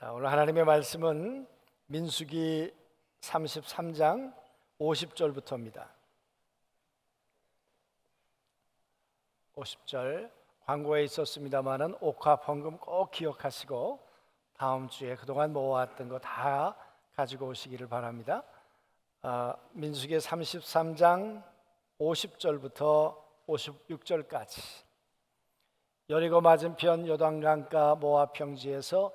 자, 오늘 하나님의 말씀은 민수기 33장 50절부터입니다. 50절 광고에 있었습니다마는 옥합 헌금 꼭 기억하시고 다음 주에 그동안 모아왔던 거 다 가지고 오시기를 바랍니다. 민수기 33장 50절부터 56절까지 여리고 맞은편 요단강가 모압 평지에서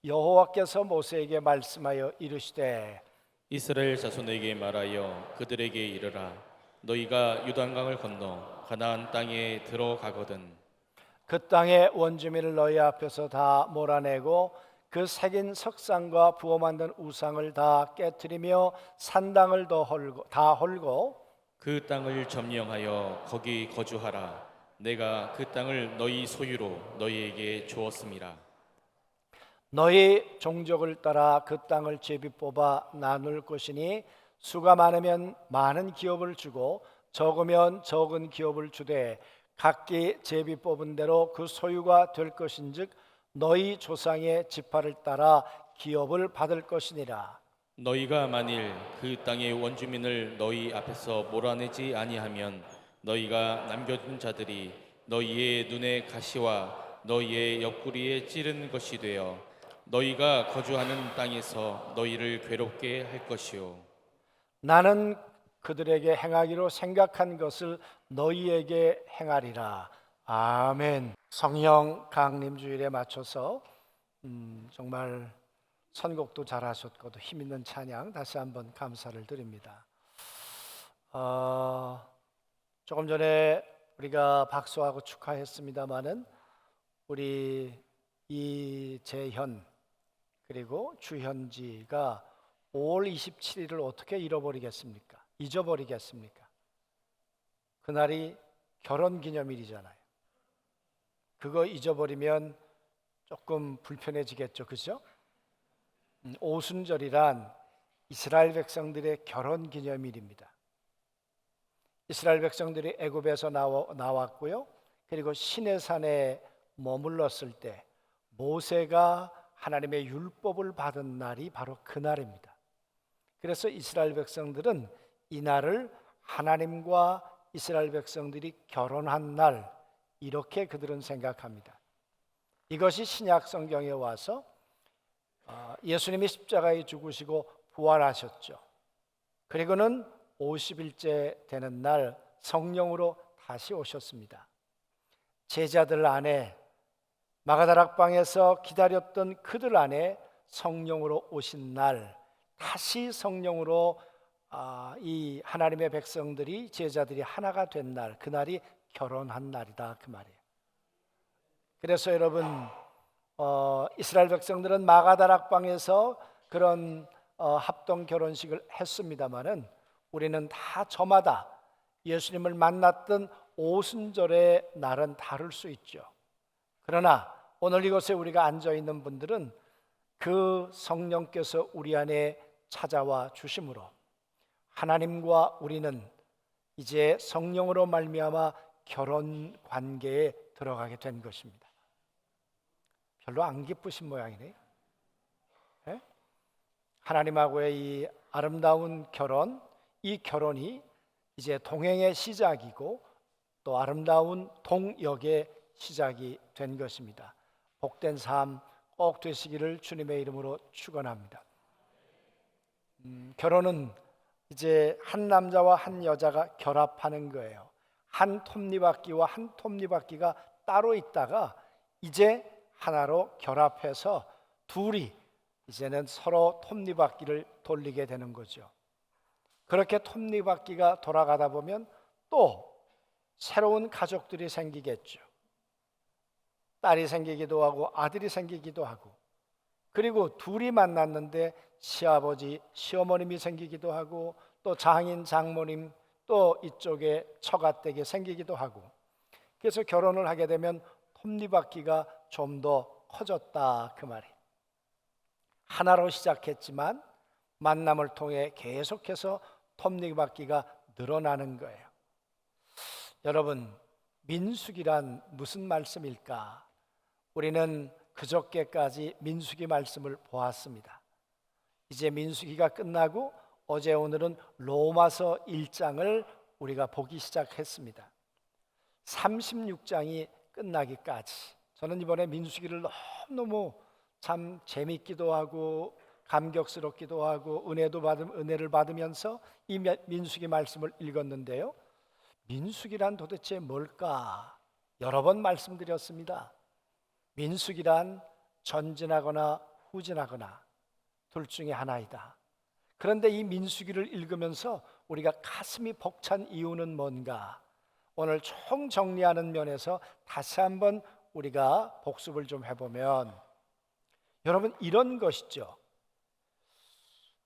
여호와께서 모세에게 말씀하여 이르시되 이스라엘 자손에게 말하여 그들에게 이르라. 너희가 요단강을 건너 가나안 땅에 들어가거든 그 땅의 원주민을 너희 앞에서 다 몰아내고 그 새긴 석상과 부어 만든 우상을 다 깨뜨리며 산당을 다 헐고 그 땅을 점령하여 거기 거주하라. 내가 그 땅을 너희 소유로 너희에게 주었음이라. 너희 종족을 따라 그 땅을 제비 뽑아 나눌 것이니 수가 많으면 많은 기업을 주고 적으면 적은 기업을 주되 각기 제비 뽑은 대로 그 소유가 될 것인즉 너희 조상의 지파를 따라 기업을 받을 것이니라. 너희가 만일 그 땅의 원주민을 너희 앞에서 몰아내지 아니하면 너희가 남겨둔 자들이 너희의 눈의 가시와 너희의 옆구리에 찌른 것이 되어 너희가 거주하는 땅에서 너희를 괴롭게 할 것이요 나는 그들에게 행하기로 생각한 것을 너희에게 행하리라. 아멘. 성령 강림 주일에 맞춰서 정말 선곡도 잘하셨고 또 힘 있는 찬양 다시 한번 감사를 드립니다. 조금 전에 우리가 박수하고 축하했습니다마는 우리 이재현 그리고 주현지가 5월 27일을 어떻게 잊어버리겠습니까? 그날이 결혼기념일이잖아요. 그거 잊어버리면 조금 불편해지겠죠, 그죠? 오순절이란 이스라엘 백성들의 결혼기념일입니다. 이스라엘 백성들이 애굽에서 나왔고요. 그리고 시내산에 머물렀을 때 모세가 하나님의 율법을 받은 날이 바로 그날입니다. 그래서 이스라엘 백성들은 이 날을 하나님과 이스라엘 백성들이 결혼한 날 이렇게 그들은 생각합니다. 이것이 신약 성경에 와서 예수님이 십자가에 죽으시고 부활하셨죠. 그리고는 50일째 되는 날 성령으로 다시 오셨습니다. 제자들 안에 마가다락방에서 기다렸던 그들 안에 성령으로 오신 날 다시 성령으로 이 하나님의 백성들이 제자들이 하나가 된 날 그날이 결혼한 날이다 그 말이에요. 그래서 여러분 이스라엘 백성들은 마가다락방에서 그런 합동 결혼식을 했습니다마는 우리는 다 저마다 예수님을 만났던 오순절의 날은 다를 수 있죠. 그러나 오늘 이곳에 우리가 앉아 있는 분들은 그 성령께서 우리 안에 찾아와 주심으로 하나님과 우리는 이제 성령으로 말미암아 결혼 관계에 들어가게 된 것입니다. 별로 안 기쁘신 모양이네요. 네? 하나님하고의 이 아름다운 결혼, 이 결혼이 이제 동행의 시작이고 또 아름다운 동역의 시작이 된 것입니다. 복된 삶 꼭 되시기를 주님의 이름으로 축원합니다. 결혼은 이제 한 남자와 한 여자가 결합하는 거예요. 한 톱니바퀴와 한 톱니바퀴가 따로 있다가 이제 하나로 결합해서 둘이 이제는 서로 톱니바퀴를 돌리게 되는 거죠. 그렇게 톱니바퀴가 돌아가다 보면 또 새로운 가족들이 생기겠죠. 딸이 생기기도 하고 아들이 생기기도 하고 그리고 둘이 만났는데 시아버지, 시어머님이 생기기도 하고 또 장인, 장모님 또 이쪽에 처가댁이 생기기도 하고 그래서 결혼을 하게 되면 톱니바퀴가 좀 더 커졌다 그 말이에요. 하나로 시작했지만 만남을 통해 계속해서 톱니바퀴가 늘어나는 거예요. 여러분 민수기란 무슨 말씀일까? 우리는 그저께까지 민수기 말씀을 보았습니다. 이제 민수기가 끝나고 어제 오늘은 로마서 1장을 우리가 보기 시작했습니다. 36장이 끝나기까지 저는 이번에 민수기를 너무너무 참 재밌기도 하고 감격스럽기도 하고 은혜를 받으면서 이 민수기 말씀을 읽었는데요. 민수기란 도대체 뭘까? 여러 번 말씀드렸습니다. 민수기란 전진하거나 후진하거나 둘 중에 하나이다. 그런데 이 민수기를 읽으면서 우리가 가슴이 벅찬 이유는 뭔가? 오늘 총정리하는 면에서 다시 한번 우리가 복습을 좀 해보면, 여러분, 이런 것이죠.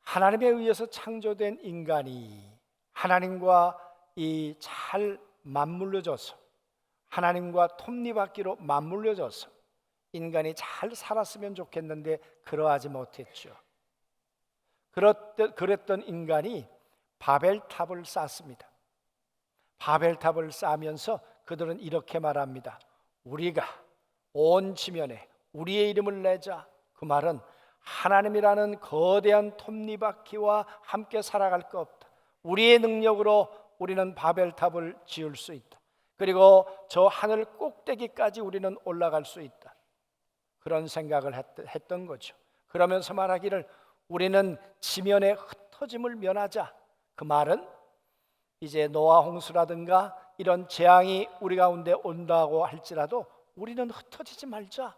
하나님에 의해서 창조된 인간이 하나님과 잘 맞물려져서, 하나님과 톱니바퀴로 맞물려져서 인간이 잘 살았으면 좋겠는데 그러하지 못했죠. 그랬던 인간이 바벨탑을 쌓습니다. 바벨탑을 쌓으면서 그들은 이렇게 말합니다. 우리가 온 지면에 우리의 이름을 내자. 그 말은 하나님이라는 거대한 톱니바퀴와 함께 살아갈 것 없다. 우리의 능력으로 우리는 바벨탑을 지을 수 있다. 그리고 저 하늘 꼭대기까지 우리는 올라갈 수 있다. 그런 생각을 했던 거죠. 그러면서 말하기를 우리는 지면의 흩어짐을 면하자. 그 말은 이제 노아 홍수라든가 이런 재앙이 우리 가운데 온다고 할지라도 우리는 흩어지지 말자.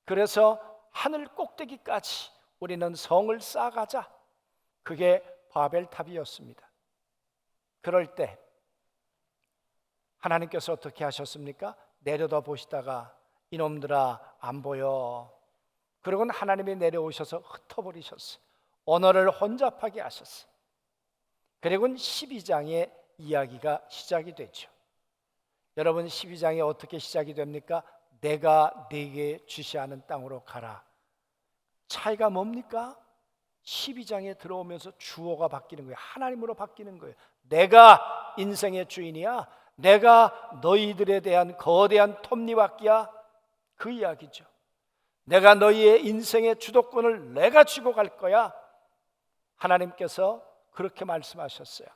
그래서 하늘 꼭대기까지 우리는 성을 쌓아가자. 그게 바벨탑이었습니다. 그럴 때 하나님께서 어떻게 하셨습니까? 내려다 보시다가 이놈들아 안 보여. 그러고는 하나님이 내려오셔서 흩어버리셨어요. 언어를 혼잡하게 하셨어요. 그리고는 12장의 이야기가 시작이 되죠. 여러분, 12장이 어떻게 시작이 됩니까? 내가 네게 주시하는 땅으로 가라. 차이가 뭡니까? 12장에 들어오면서 주어가 바뀌는 거예요. 하나님으로 바뀌는 거예요. 내가 인생의 주인이야. 내가 너희들에 대한 거대한 톱니바퀴야. 그 이야기죠. 내가 너희의 인생의 주도권을 내가 쥐고 갈 거야. 하나님께서 그렇게 말씀하셨어요.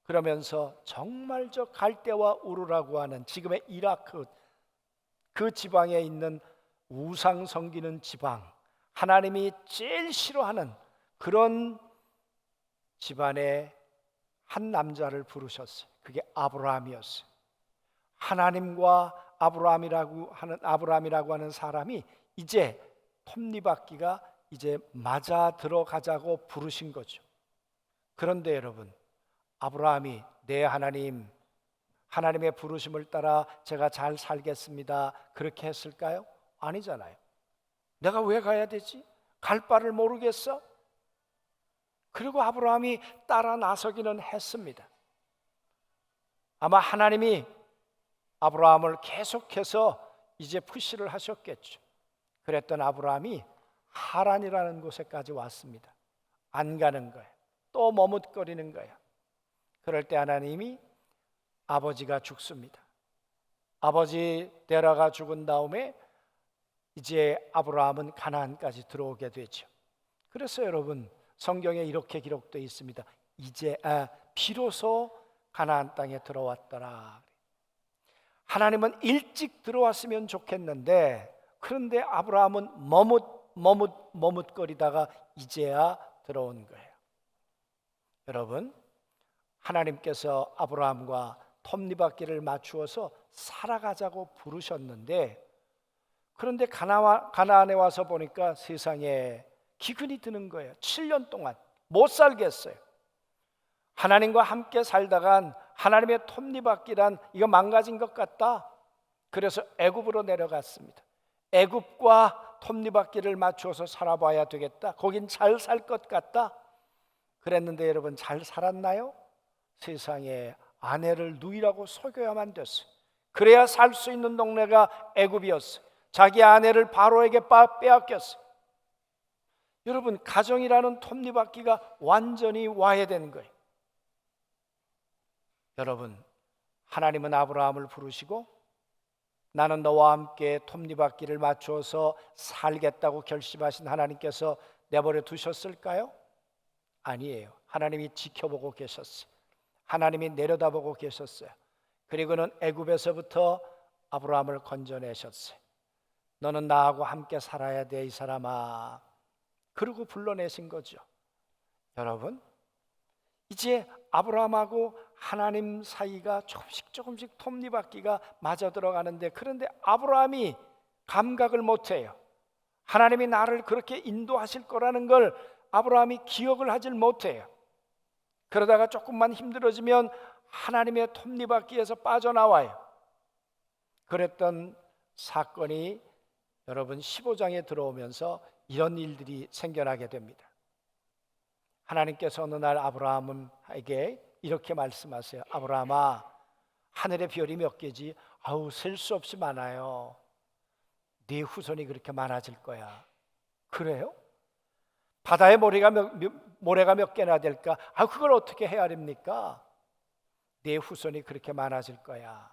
그러면서 정말 저 갈대와 우르라고 하는 지금의 이라크 그 지방에 있는 우상 섬기는 지방, 하나님이 제일 싫어하는 그런 집안의 한 남자를 부르셨어요. 그게 아브라함이었어요. 하나님과 아브라함이라고 하는 사람이 이제 톱니바퀴가 이제 맞아 들어가자고 부르신 거죠. 그런데 여러분, 아브라함이 네 하나님의 부르심을 따라 제가 잘 살겠습니다 그렇게 했을까요? 아니잖아요. 내가 왜 가야 되지? 갈 바를 모르겠어? 그리고 아브라함이 따라 나서기는 했습니다. 아마 하나님이 아브라함을 계속해서 이제 푸시를 하셨겠죠. 그랬던 아브라함이 하란이라는 곳에까지 왔습니다. 안 가는 거예요. 또 머뭇거리는 거예요. 그럴 때 하나님이 아버지가 죽습니다. 아버지 데라가 죽은 다음에 이제 아브라함은 가나안까지 들어오게 되죠. 그래서 여러분, 성경에 이렇게 기록되어 있습니다. 이제 비로소 가나안 땅에 들어왔더라. 하나님은 일찍 들어왔으면 좋겠는데, 그런데 아브라함은 머뭇거리다가 이제야 들어온 거예요. 여러분, 하나님께서 아브라함과 톱니바퀴를 맞추어서 살아가자고 부르셨는데, 그런데 가나안에 와서 보니까 세상에 기근이 드는 거예요. 7년 동안 못 살겠어요. 하나님과 함께 살다간 하나님의 톱니바퀴란 이거 망가진 것 같다. 그래서 애굽으로 내려갔습니다. 애굽과 톱니바퀴를 맞추어서 살아봐야 되겠다. 거긴 잘 살 것 같다. 그랬는데 여러분, 잘 살았나요? 세상에 아내를 누이라고 속여야만 됐어요. 그래야 살 수 있는 동네가 애굽이었어요. 자기 아내를 바로에게 빼앗겼어요. 여러분, 가정이라는 톱니바퀴가 완전히 와해된 거예요. 여러분, 하나님은 아브라함을 부르시고 나는 너와 함께 톱니바퀴를 맞추어서 살겠다고 결심하신 하나님께서 내버려 두셨을까요? 아니에요. 하나님이 지켜보고 계셨어요. 하나님이 내려다보고 계셨어요. 그리고는 애굽에서부터 아브라함을 건져내셨어요. 너는 나하고 함께 살아야 돼, 이 사람아. 그리고 불러내신 거죠. 여러분, 이제 아브라함하고 하나님 사이가 조금씩 톱니바퀴가 맞아 들어가는데, 그런데 아브라함이 감각을 못해요. 하나님이 나를 그렇게 인도하실 거라는 걸 아브라함이 기억을 하질 못해요. 그러다가 조금만 힘들어지면 하나님의 톱니바퀴에서 빠져나와요. 그랬던 사건이 여러분 15장에 들어오면서 이런 일들이 생겨나게 됩니다. 하나님께서 어느 날 아브라함에게 이렇게 말씀하세요. 아브라함아, 하늘의 별이 몇 개지? 아우, 셀 수 없이 많아요. 네 후손이 그렇게 많아질 거야. 그래요? 바다의 모래가 몇 개나 될까? 아, 그걸 어떻게 헤아립니까? 네 후손이 그렇게 많아질 거야.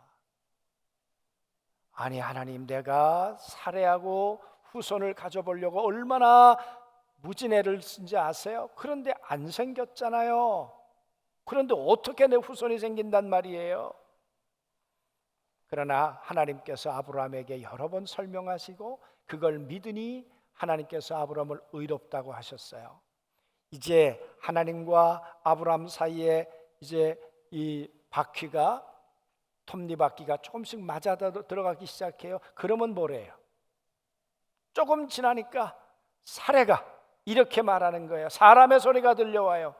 아니, 하나님, 내가 살해하고 후손을 가져보려고 얼마나 무진애를 쓴지 아세요? 그런데 안 생겼잖아요. 그런데 어떻게 내 후손이 생긴단 말이에요? 그러나 하나님께서 아브라함에게 여러 번 설명하시고 그걸 믿으니 하나님께서 아브라함을 의롭다고 하셨어요. 이제 하나님과 아브라함 사이에 이제 이 바퀴가, 톱니바퀴가 조금씩 맞아 들어가기 시작해요. 그러면 뭐래요? 조금 지나니까 사례가 이렇게 말하는 거예요. 사람의 소리가 들려와요.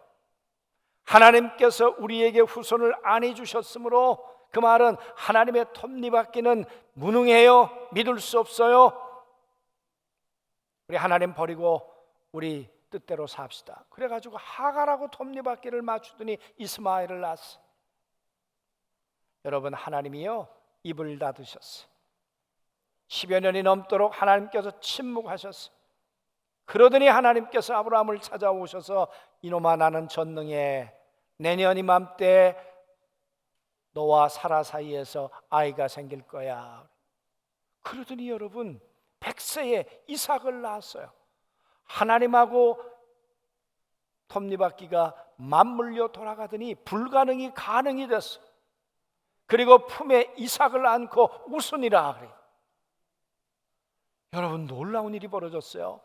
하나님께서 우리에게 후손을 안 해주셨으므로, 그 말은 하나님의 톱니바퀴는 무능해요. 믿을 수 없어요. 우리 하나님 버리고 우리 뜻대로 삽시다. 그래가지고 하갈하고 톱니바퀴를 맞추더니 이스마엘을 낳았어요. 여러분, 하나님이요 입을 닫으셨어요. 10여 년이 넘도록 하나님께서 침묵하셨어요. 그러더니 하나님께서 아브라함을 찾아오셔서 이놈아, 나는 전능해. 내년 이맘때 너와 사라 사이에서 아이가 생길 거야. 그러더니 여러분 100세에 이삭을 낳았어요. 하나님하고 톱니바퀴가 맞물려 돌아가더니 불가능이 가능이 됐어. 그리고 품에 이삭을 안고 웃으니라 그래요. 여러분, 놀라운 일이 벌어졌어요.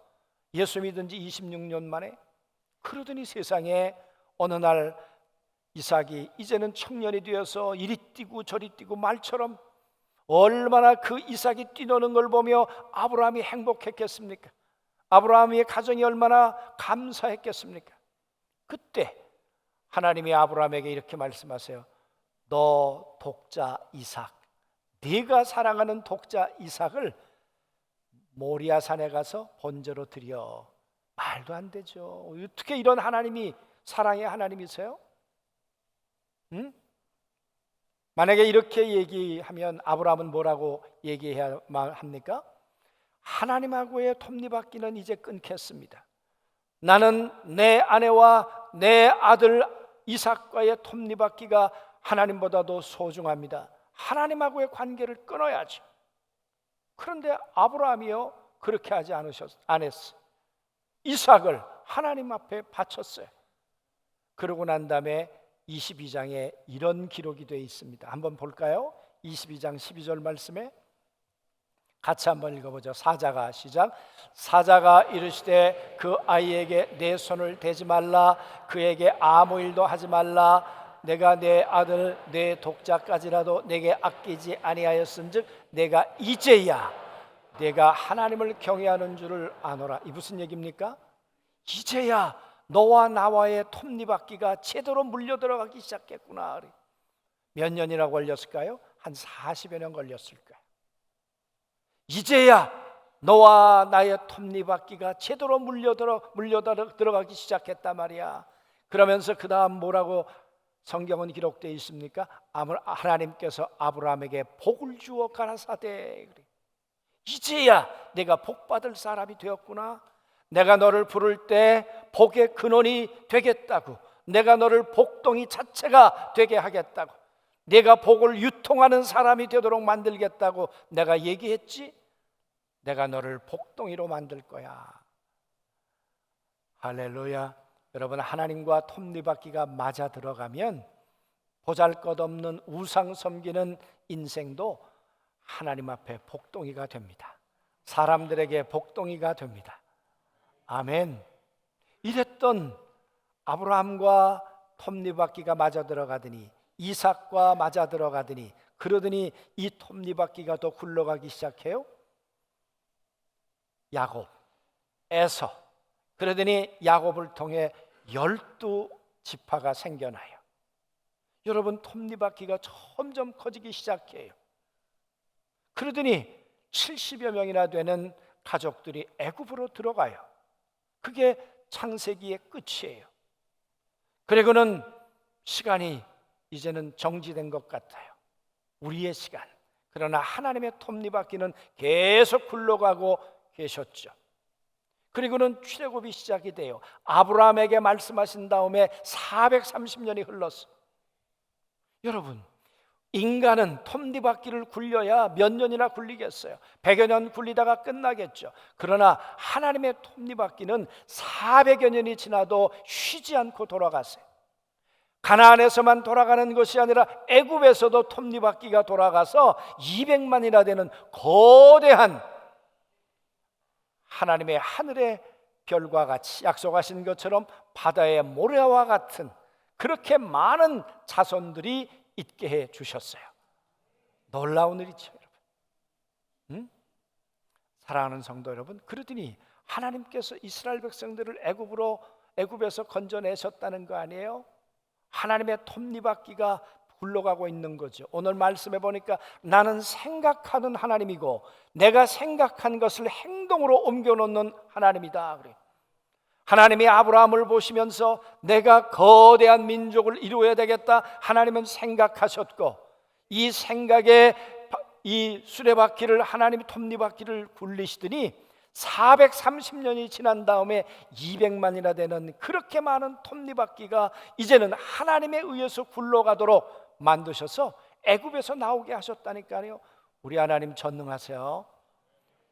예수 믿은 지 26년 만에. 그러더니 세상에 어느 날 이삭이 이제는 청년이 되어서 이리 뛰고 저리 뛰고 말처럼, 얼마나 그 이삭이 뛰노는 걸 보며 아브라함이 행복했겠습니까? 아브라함의 가정이 얼마나 감사했겠습니까? 그때 하나님이 아브라함에게 이렇게 말씀하세요. 너 독자 이삭, 네가 사랑하는 독자 이삭을 모리아산에 가서 번제로 드려. 말도 안 되죠. 어떻게 이런 하나님이 사랑의 하나님이세요? 응? 만약에 이렇게 얘기하면 아브라함은 뭐라고 얘기해야 합니까? 하나님하고의 톱니바퀴는 이제 끊겠습니다. 나는 내 아내와 내 아들 이삭과의 톱니바퀴가 하나님보다도 소중합니다. 하나님하고의 관계를 끊어야죠. 그런데 아브라함이요 그렇게 하지 안 했어. 이삭을 하나님 앞에 바쳤어요. 그러고 난 다음에 22장에 이런 기록이 되어 있습니다. 한번 볼까요? 22장 12절 말씀에 같이 한번 읽어보죠. 사자가 시작. 사자가 이르시되 그 아이에게 내 손을 대지 말라. 그에게 아무 일도 하지 말라. 내가 내 아들 내 독자까지라도 내게 아끼지 아니하였은즉 내가 이제야 내가 하나님을 경외하는 줄을 아노라. 이 무슨 얘기입니까? 이제야 너와 나와의 톱니바퀴가 제대로 물려 들어가기 시작했구나. 몇 년이나 걸렸을까요? 한 40여 년 걸렸을 거예요. 이제야 너와 나의 톱니바퀴가 제대로 물려 들어가기 시작했단 말이야. 그러면서 그 다음 뭐라고 성경은 기록되어 있습니까? 하나님께서 아브라함에게 복을 주어 가라사대. 이제야 내가 복받을 사람이 되었구나. 내가 너를 부를 때 복의 근원이 되겠다고, 내가 너를 복덩이 자체가 되게 하겠다고, 내가 복을 유통하는 사람이 되도록 만들겠다고 내가 얘기했지. 내가 너를 복덩이로 만들 거야. 할렐루야. 여러분, 하나님과 톱니바퀴가 맞아 들어가면 보잘것없는 우상 섬기는 인생도 하나님 앞에 복덩이가 됩니다. 사람들에게 복덩이가 됩니다. 아멘. 이랬던 아브라함과 톱니바퀴가 맞아 들어가더니 이삭과 맞아 들어가더니 그러더니 이 톱니바퀴가 더 굴러가기 시작해요. 야곱, 에서. 그러더니 야곱을 통해 12지파가 생겨나요. 여러분, 톱니바퀴가 점점 커지기 시작해요. 그러더니 70여 명이나 되는 가족들이 애굽으로 들어가요. 그게 창세기의 끝이에요. 그리고는 시간이 이제는 정지된 것 같아요. 우리의 시간. 그러나 하나님의 톱니바퀴는 계속 굴러가고 계셨죠. 그리고는 출애굽이 시작이 돼요. 아브라함에게 말씀하신 다음에 430년이 흘렀어. 여러분, 인간은 톱니바퀴를 굴려야 몇 년이나 굴리겠어요? 100여 년 굴리다가 끝나겠죠. 그러나 하나님의 톱니바퀴는 400여 년이 지나도 쉬지 않고 돌아가세요. 가나안에서만 돌아가는 것이 아니라 애굽에서도 톱니바퀴가 돌아가서 200만이나 되는 거대한 하나님의 하늘의 별과 같이 약속하신 것처럼 바다의 모래와 같은 그렇게 많은 자손들이 있게 해 주셨어요. 놀라운 일이죠, 여러분. 응? 사랑하는 성도 여러분, 그러더니 하나님께서 이스라엘 백성들을 애굽에서 건져내셨다는 거 아니에요? 하나님의 톱니바퀴가 굴러가고 있는 거죠. 오늘 말씀해 보니까 나는 생각하는 하나님이고 내가 생각한 것을 행동으로 옮겨놓는 하나님이다 그래요. 하나님이 아브라함을 보시면서 내가 거대한 민족을 이루어야 되겠다 하나님은 생각하셨고, 이 생각에 이 수레바퀴를 하나님이 톱니바퀴를 굴리시더니 430년이 지난 다음에 200만이나 되는 그렇게 많은 톱니바퀴가 이제는 하나님에 의해서 굴러가도록 만드셔서 애굽에서 나오게 하셨다니까요. 우리 하나님 전능하세요.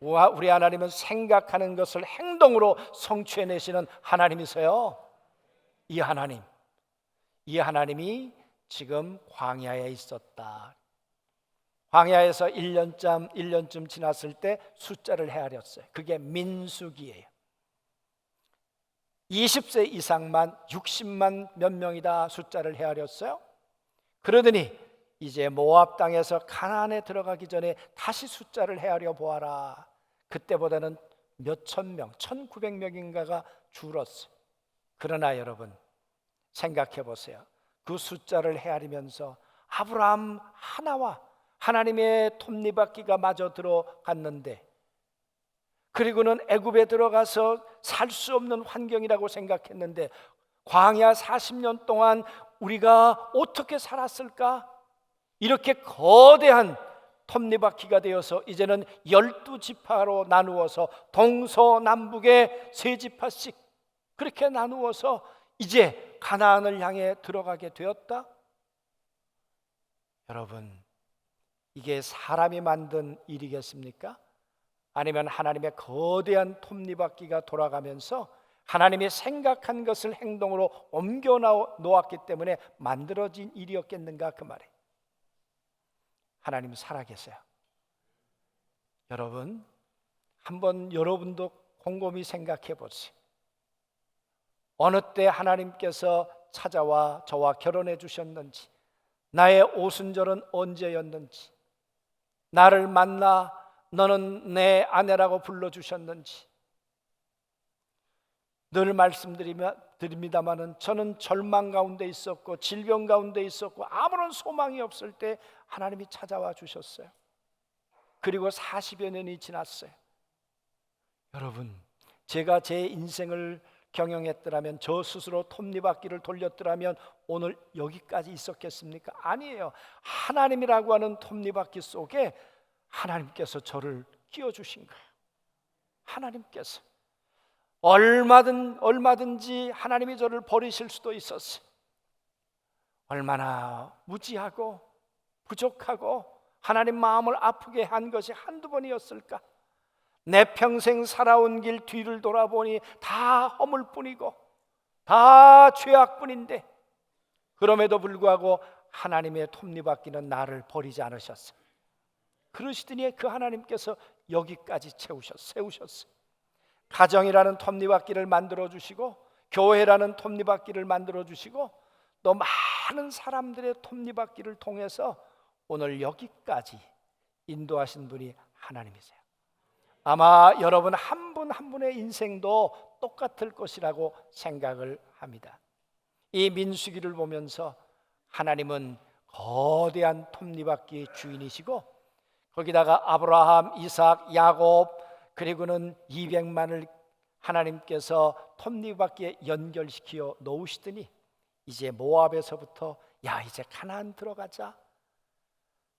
우리 하나님은 생각하는 것을 행동으로 성취해내시는 하나님이세요. 이 하나님이 지금 광야에 있었다. 광야에서 1년쯤 지났을 때 숫자를 헤아렸어요. 그게 민수기예요. 20세 이상만 60만 몇 명이다 숫자를 헤아렸어요. 그러더니 이제 모압 땅에서 가나안에 들어가기 전에 다시 숫자를 헤아려 보아라. 그때보다는 몇천 명, 1900명인가가 줄었어요. 그러나 여러분 생각해 보세요. 그 숫자를 헤아리면서 아브라함 하나와 하나님의 톱니바퀴가 마저 들어갔는데, 그리고는 애굽에 들어가서 살 수 없는 환경이라고 생각했는데 광야 40년 동안 우리가 어떻게 살았을까? 이렇게 거대한 톱니바퀴가 되어서 이제는 12지파로 나누어서 동서남북에 3지파씩 그렇게 나누어서 이제 가나안을 향해 들어가게 되었다. 여러분, 이게 사람이 만든 일이겠습니까? 아니면 하나님의 거대한 톱니바퀴가 돌아가면서 하나님이 생각한 것을 행동으로 옮겨 놓았기 때문에 만들어진 일이었겠는가 그 말이에요. 하나님 살아계세요. 여러분, 한번 여러분도 곰곰이 생각해 보세요. 어느 때 하나님께서 찾아와 저와 결혼해 주셨는지, 나의 오순절은 언제였는지, 나를 만나 너는 내 아내라고 불러주셨는지. 늘 말씀드립니다마는 저는 절망 가운데 있었고 질병 가운데 있었고 아무런 소망이 없을 때 하나님이 찾아와 주셨어요. 그리고 40여 년이 지났어요. 여러분, 제가 제 인생을 경영했더라면, 저 스스로 톱니바퀴를 돌렸더라면 오늘 여기까지 있었겠습니까? 아니에요. 하나님이라고 하는 톱니바퀴 속에 하나님께서 저를 끼워주신 거예요. 하나님께서 얼마든지 하나님이 저를 버리실 수도 있었어요. 얼마나 무지하고 부족하고 하나님 마음을 아프게 한 것이 한두 번이었을까? 내 평생 살아온 길 뒤를 돌아보니 다 허물뿐이고 다 죄악뿐인데, 그럼에도 불구하고 하나님의 톱니바퀴는 나를 버리지 않으셨어. 그러시더니 그 하나님께서 여기까지 세우셨어. 가정이라는 톱니바퀴를 만들어 주시고, 교회라는 톱니바퀴를 만들어 주시고, 또 많은 사람들의 톱니바퀴를 통해서 오늘 여기까지 인도하신 분이 하나님이세요. 아마 여러분 한 분 한 분의 인생도 똑같을 것이라고 생각을 합니다. 이 민수기를 보면서 하나님은 거대한 톱니바퀴의 주인이시고, 거기다가 아브라함, 이삭, 야곱, 그리고는 200만을 하나님께서 톱니바퀴에 연결시켜 놓으시더니 이제 모압에서부터 야, 이제 가나안 들어가자.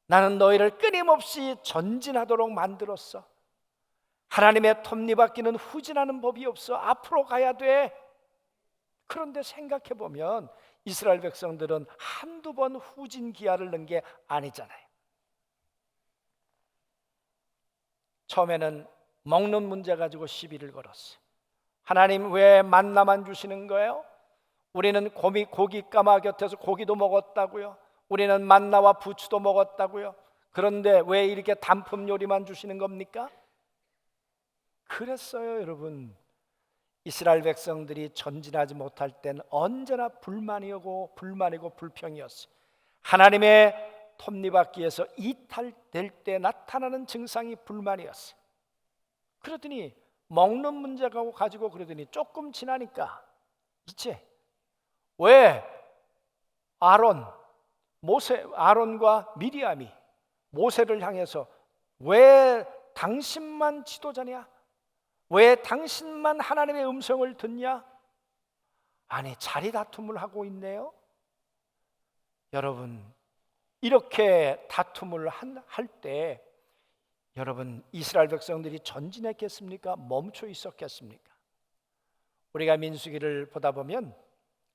나는 너희를 끊임없이 전진하도록 만들었어. 하나님의 톱니바퀴는 후진하는 법이 없어. 앞으로 가야 돼. 그런데 생각해 보면 이스라엘 백성들은 한두 번 후진 기아를 넣은 게 아니잖아요. 처음에는 먹는 문제 가지고 시비를 걸었어요. 하나님 왜 만나만 주시는 거예요? 우리는 고기 까마 곁에서 고기도 먹었다고요. 우리는 만나와 부추도 먹었다고요. 그런데 왜 이렇게 단품 요리만 주시는 겁니까? 그랬어요, 여러분. 이스라엘 백성들이 전진하지 못할 때는 언제나 불만이고 불평이었어요. 하나님의 톱니바퀴에서 이탈될 때 나타나는 증상이 불만이었어요. 그러더니 먹는 문제가 가지고 그러더니 조금 지나니까 이제 왜 아론과 미리암이 모세를 향해서 왜 당신만 지도자냐? 왜 당신만 하나님의 음성을 듣냐? 아니, 자리 다툼을 하고 있네요. 여러분, 이렇게 다툼을 할 때 여러분, 이스라엘 백성들이 전진했겠습니까? 멈춰 있었겠습니까? 우리가 민수기를 보다 보면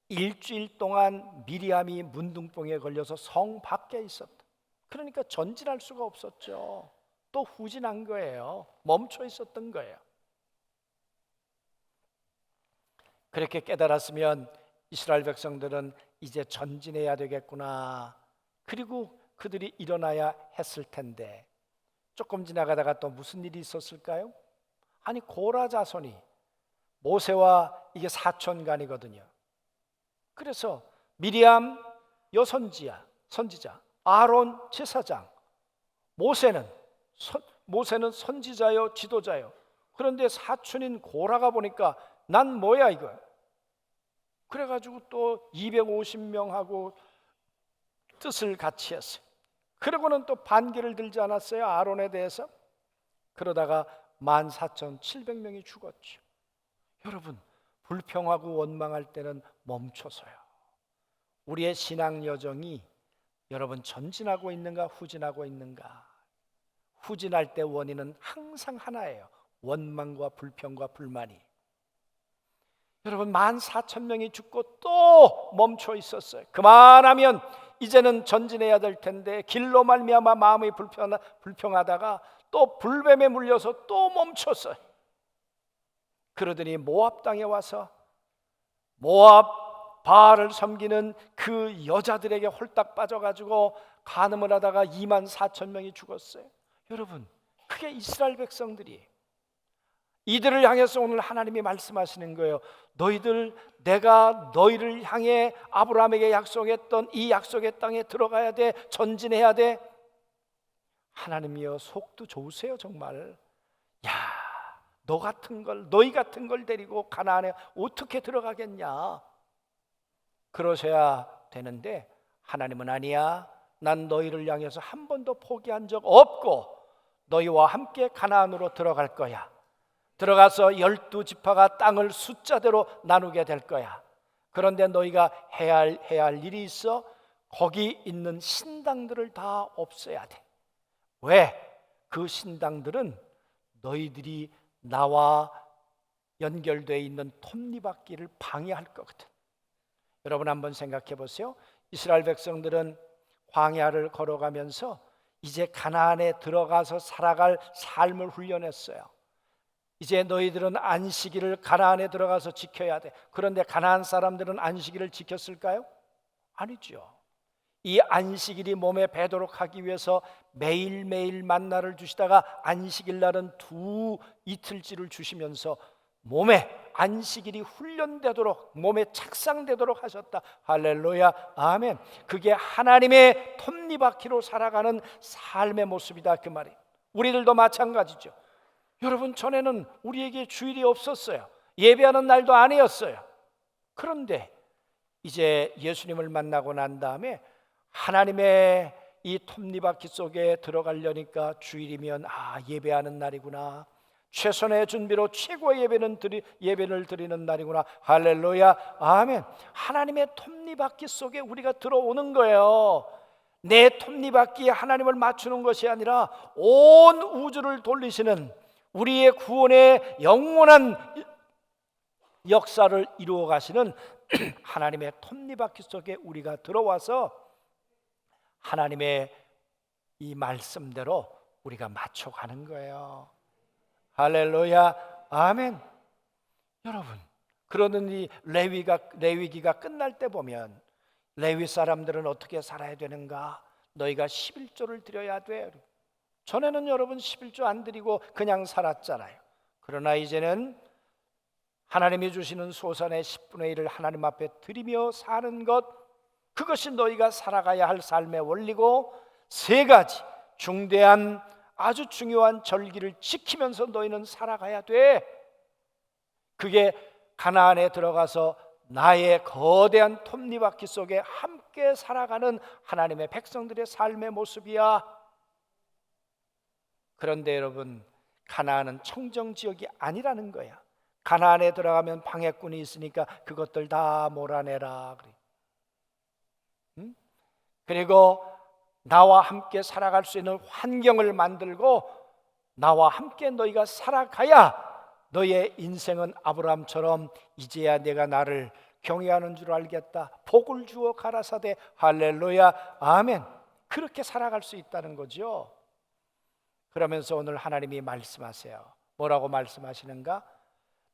일주일 동안 미리암이 문둥병에 걸려서 성 밖에 있었다. 그러니까 전진할 수가 없었죠. 또 후진한 거예요. 멈춰 있었던 거예요. 그렇게 깨달았으면 이스라엘 백성들은 이제 전진해야 되겠구나. 그리고 그들이 일어나야 했을 텐데 조금 지나가다가 또 무슨 일이 있었을까요? 아니, 고라 자손이 모세와 이게 사촌간이거든요. 그래서 미리암 선지자, 아론 제사장, 모세는 선지자요, 지도자요. 그런데 사촌인 고라가 보니까 난 뭐야 이거? 그래가지고 또 250명하고 뜻을 같이 했어요. 그러고는 또 반기를 들지 않았어요, 아론에 대해서? 그러다가 14,700명이 죽었죠. 여러분, 불평하고 원망할 때는 멈춰서요. 우리의 신앙 여정이 여러분 전진하고 있는가 후진하고 있는가? 후진할 때 원인은 항상 하나예요. 원망과 불평과 불만이. 여러분, 14,000명이 죽고 또 멈춰 있었어요. 그만하면 이제는 전진해야 될 텐데 길로 말미암아 마음이 불평하다가 또 불뱀에 물려서 또 멈췄어요. 그러더니 모압 땅에 와서 모압 바알을 섬기는 그 여자들에게 홀딱 빠져가지고 간음을 하다가 24,000명이 죽었어요. 여러분, 그게 이스라엘 백성들이. 이들을 향해서 오늘 하나님이 말씀하시는 거예요. 내가 너희를 향해 아브라함에게 약속했던 이 약속의 땅에 들어가야 돼. 전진해야 돼. 하나님이여, 속도 좋으세요 정말. 야, 너희 같은 걸 데리고 가나안에 어떻게 들어가겠냐? 그러셔야 되는데 하나님은 아니야. 난 너희를 향해서 한 번도 포기한 적 없고 너희와 함께 가나안으로 들어갈 거야. 들어가서 12지파가 땅을 숫자대로 나누게 될 거야. 그런데 너희가 해야 할 일이 있어. 거기 있는 신당들을 다 없애야 돼. 왜? 그 신당들은 너희들이 나와 연결되어 있는 톱니바퀴를 방해할 거거든. 여러분 한번 생각해 보세요. 이스라엘 백성들은 광야를 걸어가면서 이제 가나안에 들어가서 살아갈 삶을 훈련했어요. 이제 너희들은 안식일을 가나안에 들어가서 지켜야 돼. 그런데 가나안 사람들은 안식일을 지켰을까요? 아니죠. 이 안식일이 몸에 배도록 하기 위해서 매일매일 만나를 주시다가 안식일 날은 이틀째를 주시면서 몸에 안식일이 훈련되도록, 몸에 착상되도록 하셨다. 할렐루야, 아멘. 그게 하나님의 톱니바퀴로 살아가는 삶의 모습이다, 그 말이에요. 우리들도 마찬가지죠. 여러분, 전에는 우리에게 주일이 없었어요. 예배하는 날도 아니었어요. 그런데 이제 예수님을 만나고 난 다음에 하나님의 이 톱니바퀴 속에 들어가려니까 주일이면 예배하는 날이구나, 최선의 준비로 최고의 예배를 드리는 날이구나. 할렐루야, 아멘. 하나님의 톱니바퀴 속에 우리가 들어오는 거예요. 내 톱니바퀴에 하나님을 맞추는 것이 아니라 온 우주를 돌리시는 우리의 구원의 영원한 역사를 이루어 가시는 하나님의 톱니바퀴 속에 우리가 들어와서 하나님의 이 말씀대로 우리가 맞춰가는 거예요. 할렐루야, 아멘. 여러분, 그러는 이 레위기가 끝날 때 보면 레위 사람들은 어떻게 살아야 되는가? 너희가 11조를 드려야 돼. 전에는 여러분 11조 안 드리고 그냥 살았잖아요. 그러나 이제는 하나님이 주시는 소산의 10분의 1을 하나님 앞에 드리며 사는 것, 그것이 너희가 살아가야 할 삶의 원리고, 세 가지 중대한 아주 중요한 절기를 지키면서 너희는 살아가야 돼. 그게 가나안에 들어가서 나의 거대한 톱니바퀴 속에 함께 살아가는 하나님의 백성들의 삶의 모습이야. 그런데 여러분, 가나안은 청정지역이 아니라는 거야. 가나안에 들어가면 방해꾼이 있으니까 그것들 다 몰아내라 그래. 그리고 나와 함께 살아갈 수 있는 환경을 만들고 나와 함께 너희가 살아가야 너의 인생은 아브라함처럼 이제야 내가 나를 경외하는 줄 알겠다, 복을 주어 가라사대. 할렐루야, 아멘. 그렇게 살아갈 수 있다는 거죠. 그러면서 오늘 하나님이 말씀하세요. 뭐라고 말씀하시는가?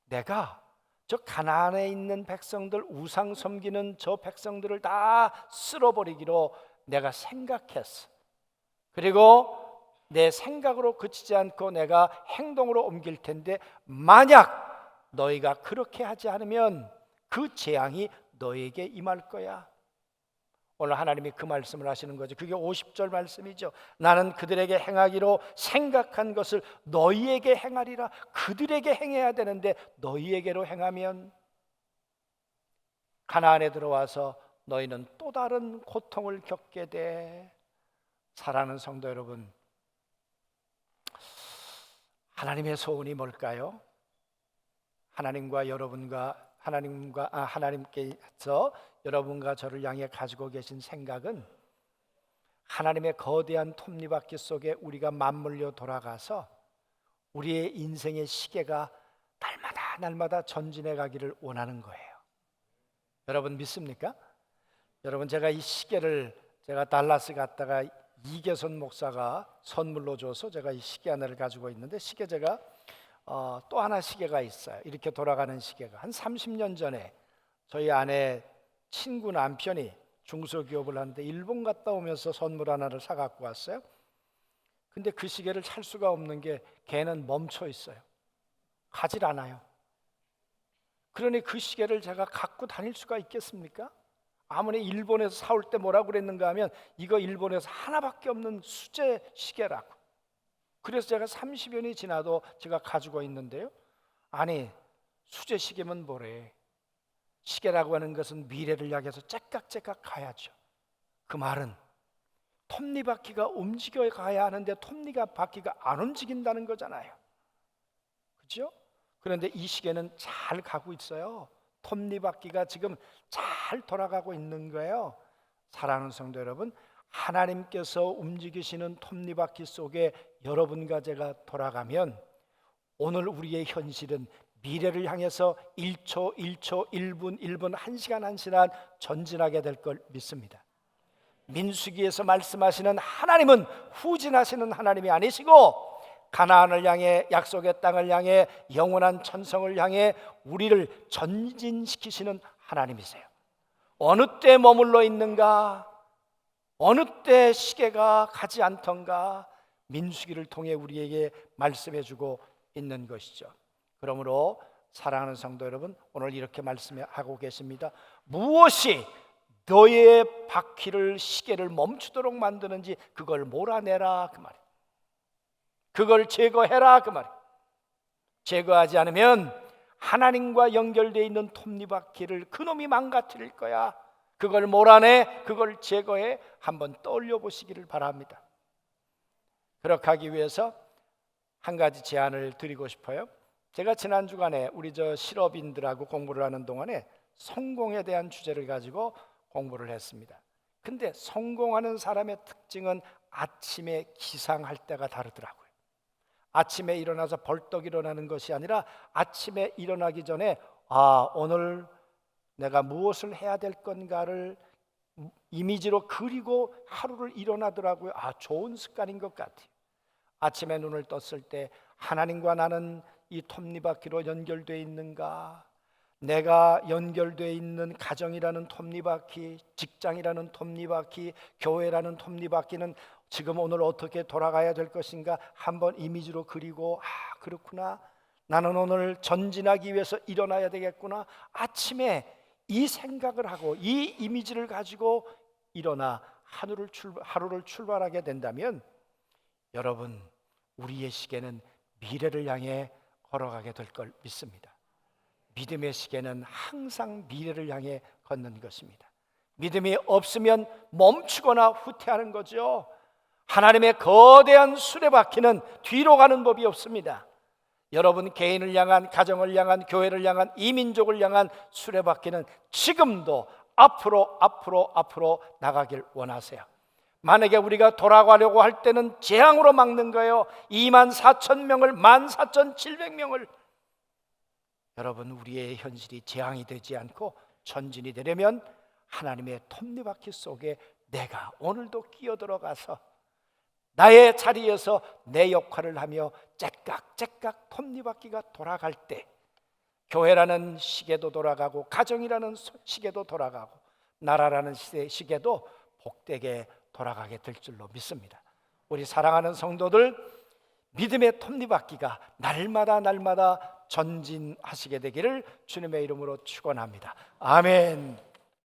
내가 저 가나안에 있는 백성들, 우상 섬기는 저 백성들을 다 쓸어버리기로 내가 생각했어. 그리고 내 생각으로 그치지 않고 내가 행동으로 옮길 텐데, 만약 너희가 그렇게 하지 않으면 그 재앙이 너에게 임할 거야. 오늘 하나님이 그 말씀을 하시는 거죠. 그게 50절 말씀이죠. 나는 그들에게 행하기로 생각한 것을 너희에게 행하리라. 그들에게 행해야 되는데 너희에게로 행하면 가나안에 들어와서 너희는 또 다른 고통을 겪게 돼. 사랑하는 성도 여러분, 하나님의 소원이 뭘까요? 하나님께서 여러분과 저를 향해 가지고 계신 생각은 하나님의 거대한 톱니바퀴 속에 우리가 맞물려 돌아가서 우리의 인생의 시계가 날마다 전진해 가기를 원하는 거예요. 여러분 믿습니까? 여러분, 제가 이 시계를 제가 달라스 갔다가 이계선 목사가 선물로 줘서 제가 이 시계 하나를 가지고 있는데, 시계 제가 또 하나 시계가 있어요. 이렇게 돌아가는 시계가 한 30년 전에 저희 아내 친구 남편이 중소기업을 하는데 일본 갔다 오면서 선물 하나를 사갖고 왔어요. 근데 그 시계를 찰 수가 없는 게 걔는 멈춰 있어요. 가질 않아요. 그러니 그 시계를 제가 갖고 다닐 수가 있겠습니까? 아무리 일본에서 사올 때 뭐라고 그랬는가 하면 이거 일본에서 하나밖에 없는 수제 시계라고. 그래서 제가 30년이 지나도 제가 가지고 있는데요. 아니, 수제 시계면 뭐래? 시계라고 하는 것은 미래를 향해서 째깍째깍 가야죠. 그 말은 톱니바퀴가 움직여 가야 하는데 톱니바퀴가 안 움직인다는 거잖아요. 그렇죠? 그런데 이 시계는 잘 가고 있어요. 톱니바퀴가 지금 잘 돌아가고 있는 거예요. 사랑하는 성도 여러분, 하나님께서 움직이시는 톱니바퀴 속에 여러분과 제가 돌아가면 오늘 우리의 현실은 미래를 향해서 1초 1초 1분 1분 1시간 1시간 전진하게 될 걸 믿습니다. 민수기에서 말씀하시는 하나님은 후진하시는 하나님이 아니시고 가나안을 향해, 약속의 땅을 향해, 영원한 천성을 향해 우리를 전진시키시는 하나님이세요. 어느 때 머물러 있는가, 어느 때 시계가 가지 않던가, 민수기를 통해 우리에게 말씀해주고 있는 것이죠. 그러므로 사랑하는 성도 여러분, 오늘 이렇게 말씀하고 계십니다. 무엇이 너의 바퀴를, 시계를 멈추도록 만드는지 그걸 몰아내라, 그 말이에요. 그걸 제거해라, 그 말이에요. 제거하지 않으면 하나님과 연결되어 있는 톱니바퀴를 그놈이 망가뜨릴 거야. 그걸 몰아내, 그걸 제거해. 한번 떠올려 보시기를 바랍니다. 그렇게 하기 위해서 한 가지 제안을 드리고 싶어요. 제가 지난 주간에 우리 실업인들하고 공부를 하는 동안에 성공에 대한 주제를 가지고 공부를 했습니다. 근데 성공하는 사람의 특징은 아침에 기상할 때가 다르더라고요. 아침에 일어나서 벌떡 일어나는 것이 아니라 아침에 일어나기 전에 오늘 내가 무엇을 해야 될 건가를 이미지로 그리고 하루를 일어나더라고요. 좋은 습관인 것 같아요. 아침에 눈을 떴을 때 하나님과 나는 이 톱니바퀴로 연결되어 있는가, 내가 연결되어 있는 가정이라는 톱니바퀴, 직장이라는 톱니바퀴, 교회라는 톱니바퀴는 지금 오늘 어떻게 돌아가야 될 것인가 한번 이미지로 그리고 그렇구나, 나는 오늘 전진하기 위해서 일어나야 되겠구나. 아침에 이 생각을 하고 이 이미지를 가지고 일어나 하루를 출발하게 된다면 여러분, 우리의 시계는 미래를 향해 걸어가게 될 걸 믿습니다. 믿음의 시계는 항상 미래를 향해 걷는 것입니다. 믿음이 없으면 멈추거나 후퇴하는 거죠. 하나님의 거대한 수레바퀴는 뒤로 가는 법이 없습니다. 여러분 개인을 향한, 가정을 향한, 교회를 향한, 이민족을 향한 수레바퀴는 지금도 앞으로 나가길 원하세요. 만약에 우리가 돌아가려고 할 때는 재앙으로 막는 거예요. 24,000명을, 14,700명을. 여러분, 우리의 현실이 재앙이 되지 않고 전진이 되려면 하나님의 톱니바퀴 속에 내가 오늘도 끼어들어가서 나의 자리에서 내 역할을 하며 째깍째깍 톱니바퀴가 돌아갈 때 교회라는 시계도 돌아가고, 가정이라는 시계도 돌아가고, 나라라는 시계도 복되게 돌아가게 될 줄로 믿습니다. 우리 사랑하는 성도들, 믿음의 톱니바퀴가 날마다 전진하시게 되기를 주님의 이름으로 축원합니다. 아멘.